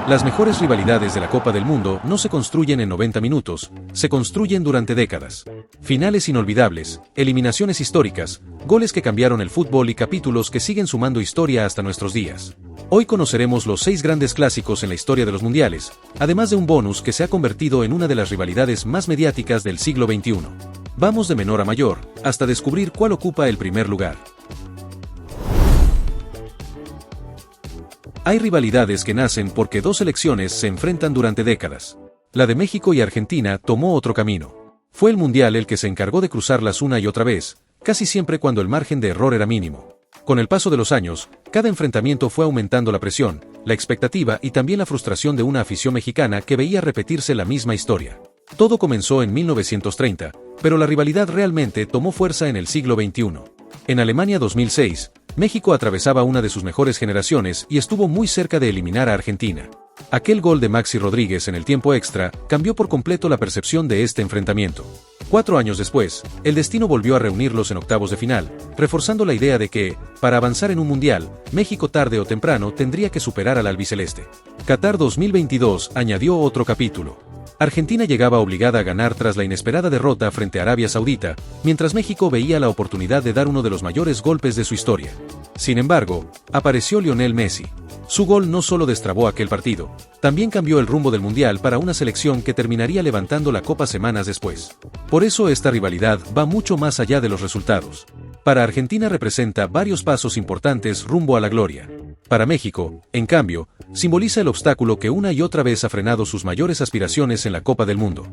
Las mejores rivalidades de la Copa del Mundo no se construyen en 90 minutos, se construyen durante décadas. Finales inolvidables, eliminaciones históricas, goles que cambiaron el fútbol y capítulos que siguen sumando historia hasta nuestros días. Hoy conoceremos los 6 grandes clásicos en la historia de los mundiales, además de un bonus que se ha convertido en una de las rivalidades más mediáticas del siglo XXI. Vamos de menor a mayor, hasta descubrir cuál ocupa el primer lugar. Hay rivalidades que nacen porque dos selecciones se enfrentan durante décadas. La de México y Argentina tomó otro camino. Fue el Mundial el que se encargó de cruzarlas una y otra vez, casi siempre cuando el margen de error era mínimo. Con el paso de los años, cada enfrentamiento fue aumentando la presión, la expectativa y también la frustración de una afición mexicana que veía repetirse la misma historia. Todo comenzó en 1930, pero la rivalidad realmente tomó fuerza en el siglo XXI. En Alemania 2006, México atravesaba una de sus mejores generaciones y estuvo muy cerca de eliminar a Argentina. Aquel gol de Maxi Rodríguez en el tiempo extra cambió por completo la percepción de este enfrentamiento. 4 años después, el destino volvió a reunirlos en octavos de final, reforzando la idea de que, para avanzar en un mundial, México tarde o temprano tendría que superar al albiceleste. Qatar 2022 añadió otro capítulo. Argentina llegaba obligada a ganar tras la inesperada derrota frente a Arabia Saudita, mientras México veía la oportunidad de dar uno de los mayores golpes de su historia. Sin embargo, apareció Lionel Messi. Su gol no solo destrabó aquel partido, también cambió el rumbo del Mundial para una selección que terminaría levantando la copa semanas después. Por eso esta rivalidad va mucho más allá de los resultados. Para Argentina representa varios pasos importantes rumbo a la gloria. Para México, en cambio, simboliza el obstáculo que una y otra vez ha frenado sus mayores aspiraciones en la Copa del Mundo.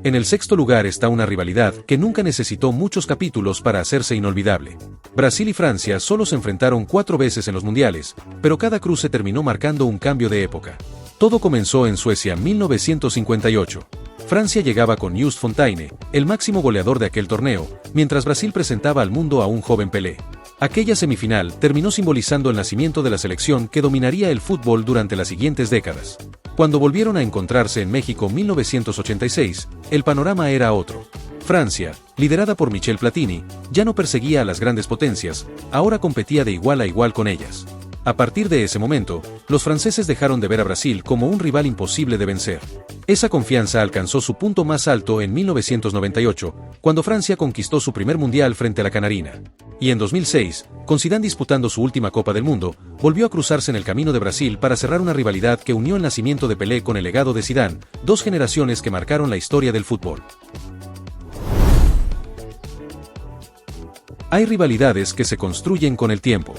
En el sexto lugar está una rivalidad que nunca necesitó muchos capítulos para hacerse inolvidable. Brasil y Francia solo se enfrentaron 4 veces en los mundiales, pero cada cruce terminó marcando un cambio de época. Todo comenzó en Suecia 1958. Francia llegaba con Just Fontaine, el máximo goleador de aquel torneo, mientras Brasil presentaba al mundo a un joven Pelé. Aquella semifinal terminó simbolizando el nacimiento de la selección que dominaría el fútbol durante las siguientes décadas. Cuando volvieron a encontrarse en México 1986, el panorama era otro. Francia, liderada por Michel Platini, ya no perseguía a las grandes potencias, ahora competía de igual a igual con ellas. A partir de ese momento, los franceses dejaron de ver a Brasil como un rival imposible de vencer. Esa confianza alcanzó su punto más alto en 1998, cuando Francia conquistó su primer mundial frente a la Canarina. Y en 2006, con Zidane disputando su última Copa del Mundo, volvió a cruzarse en el camino de Brasil para cerrar una rivalidad que unió el nacimiento de Pelé con el legado de Zidane, 2 generaciones que marcaron la historia del fútbol. Hay rivalidades que se construyen con el tiempo.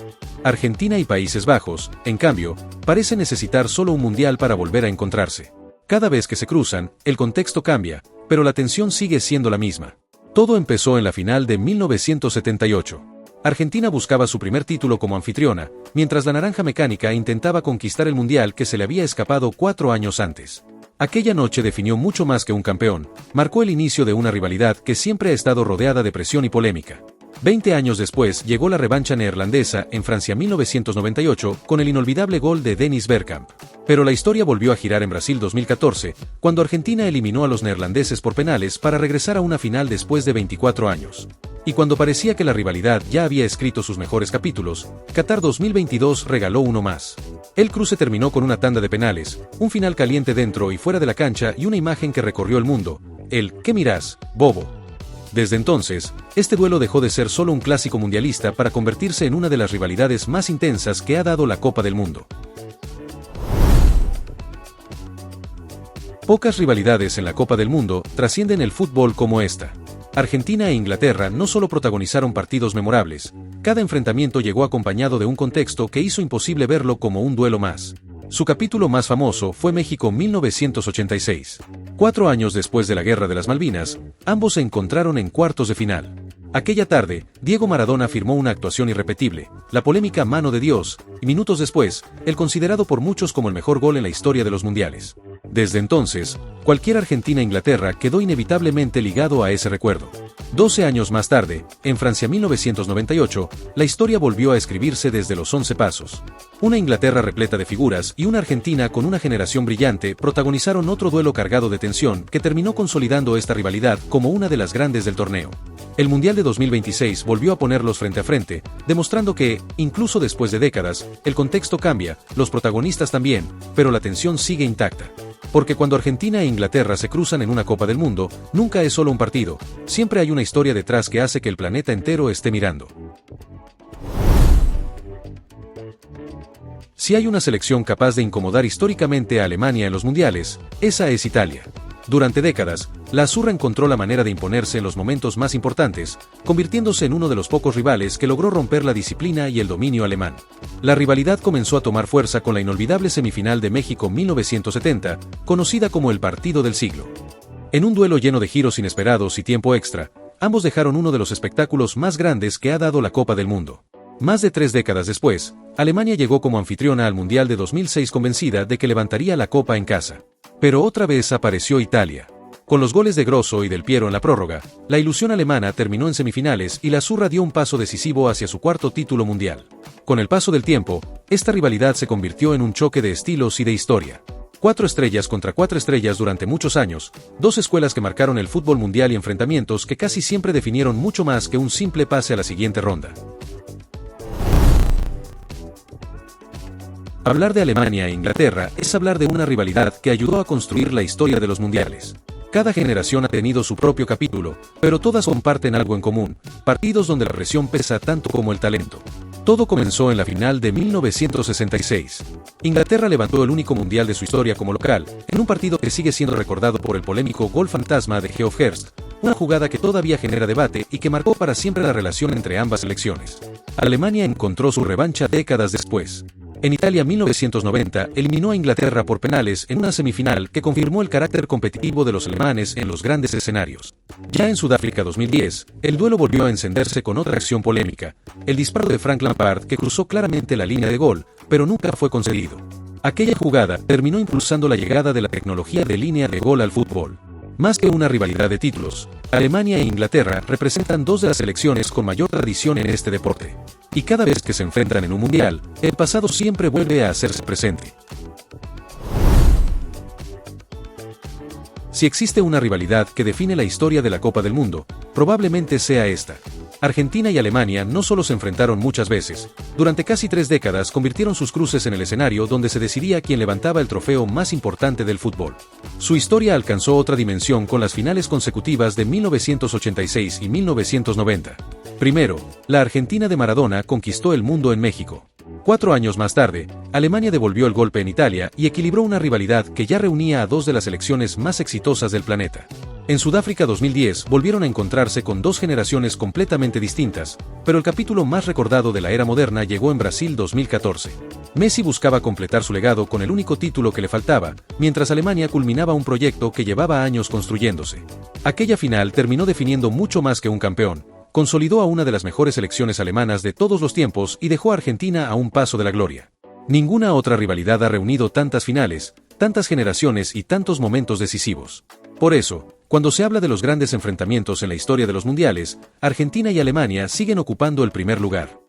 Argentina y Países Bajos, en cambio, parecen necesitar solo un mundial para volver a encontrarse. Cada vez que se cruzan, el contexto cambia, pero la tensión sigue siendo la misma. Todo empezó en la final de 1978. Argentina buscaba su primer título como anfitriona, mientras la Naranja Mecánica intentaba conquistar el mundial que se le había escapado 4 años antes. Aquella noche definió mucho más que un campeón, marcó el inicio de una rivalidad que siempre ha estado rodeada de presión y polémica. 20 años después llegó la revancha neerlandesa en Francia 1998 con el inolvidable gol de Dennis Bergkamp. Pero la historia volvió a girar en Brasil 2014, cuando Argentina eliminó a los neerlandeses por penales para regresar a una final después de 24 años. Y cuando parecía que la rivalidad ya había escrito sus mejores capítulos, Qatar 2022 regaló uno más. El cruce terminó con una tanda de penales, un final caliente dentro y fuera de la cancha y una imagen que recorrió el mundo: el "¿Qué mirás, bobo?". Desde entonces, este duelo dejó de ser solo un clásico mundialista para convertirse en una de las rivalidades más intensas que ha dado la Copa del Mundo. Pocas rivalidades en la Copa del Mundo trascienden el fútbol como esta. Argentina e Inglaterra no solo protagonizaron partidos memorables, cada enfrentamiento llegó acompañado de un contexto que hizo imposible verlo como un duelo más. Su capítulo más famoso fue México 1986. 4 años después de la Guerra de las Malvinas, ambos se encontraron en cuartos de final. Aquella tarde, Diego Maradona firmó una actuación irrepetible, la polémica mano de Dios, y minutos después, el considerado por muchos como el mejor gol en la historia de los mundiales. Desde entonces, cualquier Argentina-Inglaterra quedó inevitablemente ligado a ese recuerdo. 12 años más tarde, en Francia 1998, la historia volvió a escribirse desde los 11 pasos. Una Inglaterra repleta de figuras y una Argentina con una generación brillante protagonizaron otro duelo cargado de tensión que terminó consolidando esta rivalidad como una de las grandes del torneo. El Mundial de 2026 volvió a ponerlos frente a frente, demostrando que, incluso después de décadas, el contexto cambia, los protagonistas también, pero la tensión sigue intacta. Porque cuando Argentina e Inglaterra se cruzan en una Copa del Mundo, nunca es solo un partido, siempre hay una historia detrás que hace que el planeta entero esté mirando. Si hay una selección capaz de incomodar históricamente a Alemania en los mundiales, esa es Italia. Durante décadas, la Azzurra encontró la manera de imponerse en los momentos más importantes, convirtiéndose en uno de los pocos rivales que logró romper la disciplina y el dominio alemán. La rivalidad comenzó a tomar fuerza con la inolvidable semifinal de México 1970, conocida como el partido del siglo. En un duelo lleno de giros inesperados y tiempo extra, ambos dejaron uno de los espectáculos más grandes que ha dado la Copa del Mundo. Más de 3 décadas después, Alemania llegó como anfitriona al Mundial de 2006 convencida de que levantaría la copa en casa. Pero otra vez apareció Italia. Con los goles de Grosso y Del Piero en la prórroga, la ilusión alemana terminó en semifinales y la Azzurra dio un paso decisivo hacia su 4º título mundial. Con el paso del tiempo, esta rivalidad se convirtió en un choque de estilos y de historia. 4 estrellas contra 4 estrellas durante muchos años, 2 escuelas que marcaron el fútbol mundial y enfrentamientos que casi siempre definieron mucho más que un simple pase a la siguiente ronda. Hablar de Alemania e Inglaterra es hablar de una rivalidad que ayudó a construir la historia de los mundiales. Cada generación ha tenido su propio capítulo, pero todas comparten algo en común, partidos donde la presión pesa tanto como el talento. Todo comenzó en la final de 1966. Inglaterra levantó el único mundial de su historia como local, en un partido que sigue siendo recordado por el polémico gol fantasma de Geoff Hurst, una jugada que todavía genera debate y que marcó para siempre la relación entre ambas selecciones. Alemania encontró su revancha décadas después. En Italia 1990 eliminó a Inglaterra por penales en una semifinal que confirmó el carácter competitivo de los alemanes en los grandes escenarios. Ya en Sudáfrica 2010, el duelo volvió a encenderse con otra acción polémica, el disparo de Frank Lampard que cruzó claramente la línea de gol, pero nunca fue concedido. Aquella jugada terminó impulsando la llegada de la tecnología de línea de gol al fútbol. Más que una rivalidad de títulos, Alemania e Inglaterra representan 2 de las selecciones con mayor tradición en este deporte. Y cada vez que se enfrentan en un mundial, el pasado siempre vuelve a hacerse presente. Si existe una rivalidad que define la historia de la Copa del Mundo, probablemente sea esta. Argentina y Alemania no solo se enfrentaron muchas veces, durante casi 3 décadas convirtieron sus cruces en el escenario donde se decidía quién levantaba el trofeo más importante del fútbol. Su historia alcanzó otra dimensión con las finales consecutivas de 1986 y 1990. Primero, la Argentina de Maradona conquistó el mundo en México. 4 años más tarde, Alemania devolvió el golpe en Italia y equilibró una rivalidad que ya reunía a 2 de las selecciones más exitosas del planeta. En Sudáfrica 2010 volvieron a encontrarse con 2 generaciones completamente distintas, pero el capítulo más recordado de la era moderna llegó en Brasil 2014. Messi buscaba completar su legado con el único título que le faltaba, mientras Alemania culminaba un proyecto que llevaba años construyéndose. Aquella final terminó definiendo mucho más que un campeón, consolidó a una de las mejores selecciones alemanas de todos los tiempos y dejó a Argentina a un paso de la gloria. Ninguna otra rivalidad ha reunido tantas finales, tantas generaciones y tantos momentos decisivos. Por eso, cuando se habla de los grandes enfrentamientos en la historia de los mundiales, Argentina y Alemania siguen ocupando el primer lugar.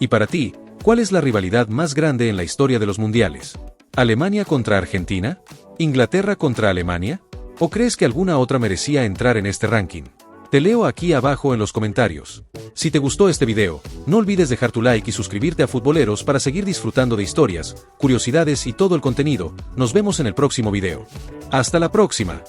Y para ti, ¿cuál es la rivalidad más grande en la historia de los mundiales? ¿Alemania contra Argentina? ¿Inglaterra contra Alemania? ¿O crees que alguna otra merecía entrar en este ranking? Te leo aquí abajo en los comentarios. Si te gustó este video, no olvides dejar tu like y suscribirte a Futboleros para seguir disfrutando de historias, curiosidades y todo el contenido. Nos vemos en el próximo video. ¡Hasta la próxima!